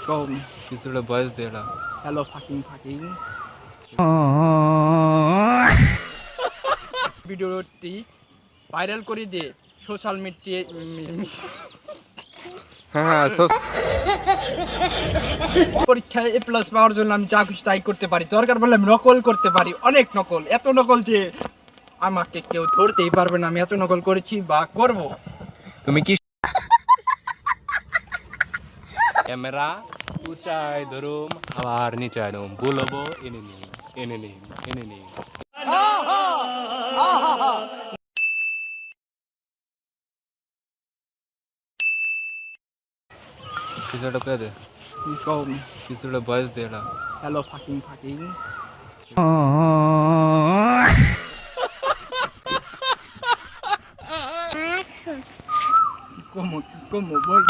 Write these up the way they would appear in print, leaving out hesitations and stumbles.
কম কিছুটা বয়স দে না। হ্যালো ফাকিং ভিডিওটি ভাইরাল করে দিয়ে সোশ্যাল মিডিয়া হ্যাঁ পরীক্ষায় এ প্লাস পাওয়ার জন্য আমি যা খুশি তাই করতে পারি, দরকার বলে আমি নকল করতে পারি, অনেক নকল, এত নকল যে আমাকে কেউ ধরতেই পারবে না। আমি এত নকল করেছি বা করব। তুমি কি ক্যামেরা উঁচাই ধরুম আবার নিচাই ধরুম বলবো এনে নিন এনে নিন এনে নিন। কিছুটা কে দে, কম কিছুটা বয়স দে না। হ্যালো ফাকিং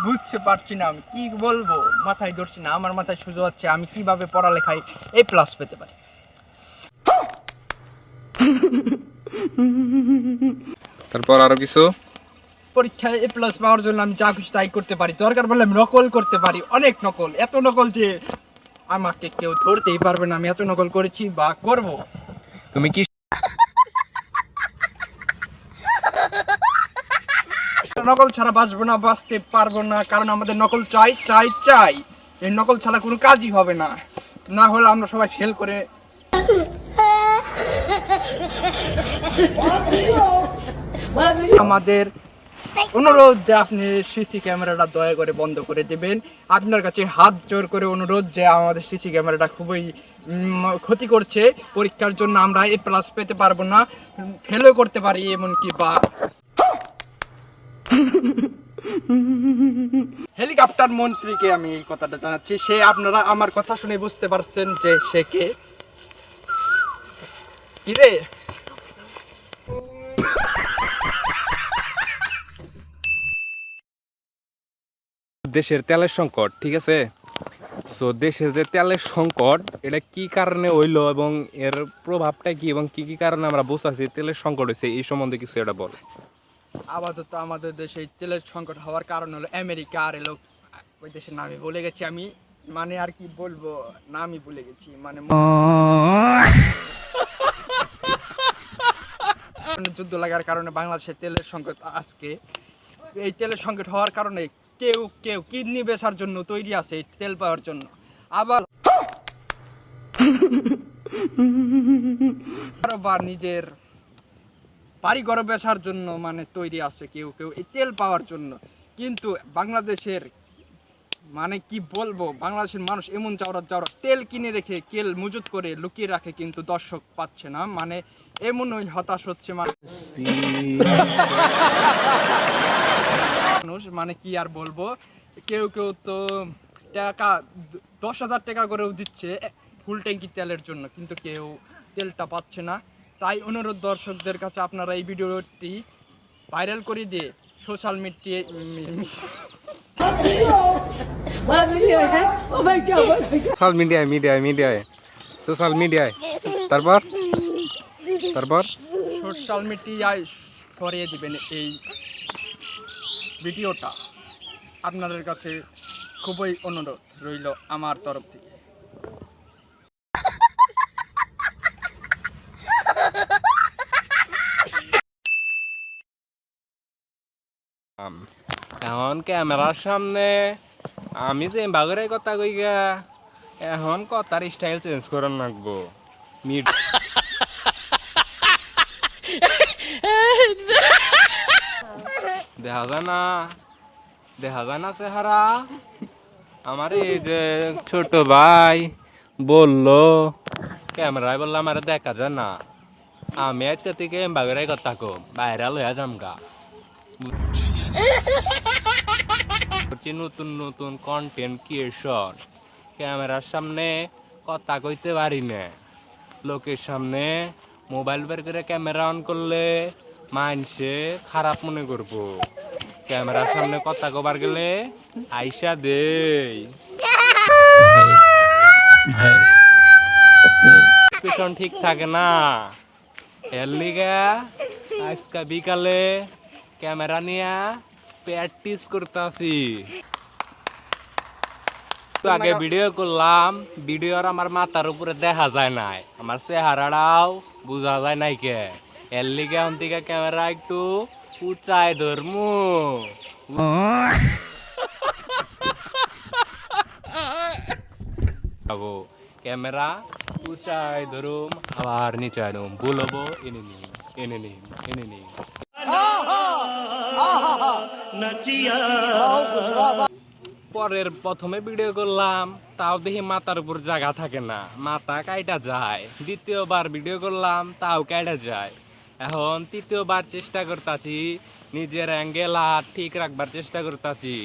বুঝতে পারছি না, আমি কি বলবো, মাথায় ধরছি না, আমার মাথায় সোজা হচ্ছে আমি কিভাবে পড়ালেখায় এ প্লাস পেতে পারি। তারপর আরো কিছু পরীক্ষায় এ প্লাস পাওয়ার জন্য আমি যা খুশি তাই করতে পারি, দরকার বলে আমি নকল করতে পারি, অনেক নকল, এত নকল যে আমাকে কেউ ধরতেই পারবে না। আমি এত নকল করেছি বা করব। তুমি কি নকল ছাড়া বাঁচবো না, বাঁচতে পারবো না, কারণ আমাদের নকল চাই চাই চাই। এই নকল ছাড়া কোনো কাজই হবে না, না হলে আমরা সবাই ফেল করে আমাদের অনুরোধ যে আপনি সিসি ক্যামেরাটা দয়া করে বন্ধ করে দেবেন। আপনার কাছে হাত জোর করে অনুরোধ যে আমাদের সিসি ক্যামেরাটা খুবই ক্ষতি করছে। পরীক্ষার জন্য আমরা এ প্লাস পেতে পারবো না, ফেলও করতে পারি এমনকি বা হেলিকপ্টার মন্ত্রীকে আমি এই কথাটা জানাচ্ছি। সে, আপনারা আমার কথা শুনে বুঝতে পারছেন যে সে কে। কিরে দেশের তেলের সংকট, ঠিক আছে? সো দেশের যে তেলের সংকট, এটা কি কারণে হইলো এবং এর প্রভাবটা কি এবং কি কি কারণে আমরা বুঝতেছি তেলের সংকট হয়েছে, এই সম্বন্ধে কিছু এটা বল। আপাতত আমাদের দেশে তেলের সংকট হওয়ার কারণ হলো আমেরিকা। আর এলো ওই দেশের নামই ভুলে গেছি আমি, মানে আর কি বলবো, নামই ভুলে গেছি, মানে যুদ্ধ লাগার কারণে বাংলাদেশের তেলের সংকট আজকে। এই তেলের সংকট হওয়ার কারণে কেউ কেউ কিডনি বেচার জন্য তৈরি আছে এই তেল পাওয়ার জন্য, আবার বা নিজের বাড়ি ঘর বেচার জন্য মানে তৈরি আছে কেউ কেউ এই তেল পাওয়ার জন্য। কিন্তু বাংলাদেশের মানে কি বলবো, বাংলাদেশের মানুষ এমন চাওড়া তেল কিনে রেখে তেল মজুত করে লুকিয়ে রাখে, কিন্তু দর্শক পাচ্ছে না, মানে এমনই হতাশ হচ্ছে মানুষ। মানে কি আর বলবো, কেউ কেউ তো টাকা 10,000 টাকা করেও দিচ্ছে ফুল ট্যাঙ্কি তেলের জন্য, কিন্তু কেউ তেলটা পাচ্ছে না। তাই অনুরোধ দর্শকদের কাছে, আপনারা এই ভিডিওটি ভাইরাল করে দিয়ে সোশ্যাল মিডিয়ায় সোশ্যাল মিডিয়ায় তারপর তারপর সোশ্যাল মিডিয়ায় ছড়িয়ে দিবেন এই ভিডিওটা। আপনাদের কাছে খুবই অনুরোধ রইল আমার তরফ থেকে। এখন ক্যামেরার সামনে আমি যে বাগের কথা কই গা, এখন কথার স্টাইল চেঞ্জ করার লাগবো। দেখা যায় না চেহারা আমার। এই যে ছোট ভাই বললো ক্যামেরায়, বললাম আরে দেখা যায় না, আমি আজকে থেকে বাগের কথা কো ভাইরাল হয়ে যামগা। নতুন নতুন কন্টেন্ট ক্রিয়েশন, ক্যামেরার সামনে কথা কইতে পারি না, লোকের সামনে মোবাইল বের করে ক্যামেরা অন করলে মানুষে খারাপ মনে করবো। ক্যামেরার সামনে কথা কবার গেলে আইসা দেই পেছন ঠিক থাকে না। এর লিগা আজকে বিকালে ক্যামেরা নিয়ে প্র্যাকটিস করতেছি। তো আগে ভিডিও করলাম, ভিডিওর আমার মাথার উপরে দেখা যায় নাই, আমার চেহারাটাও বোঝা যায় নাই কে, এর লিগে এখন থেকে ক্যামেরা একটু উঁচাই ধরমু। ক্যামেরা উঁচাই ধরুম আবার নিচে আনুম, বলবো এনে নিন এনে নিন এনে নিন। পরের প্রথমে ভিডিও করলাম, তাও দেখি মাথার উপর জায়গা থাকে না, মাথা কাইটা যায়। দ্বিতীয়বার ভিডিও করলাম, তাও কাইটা যায়। এখন তৃতীয়বার চেষ্টা করতাছি, নিজের অ্যাঙ্গেল আর ঠিক রাখবার চেষ্টা করতাছি।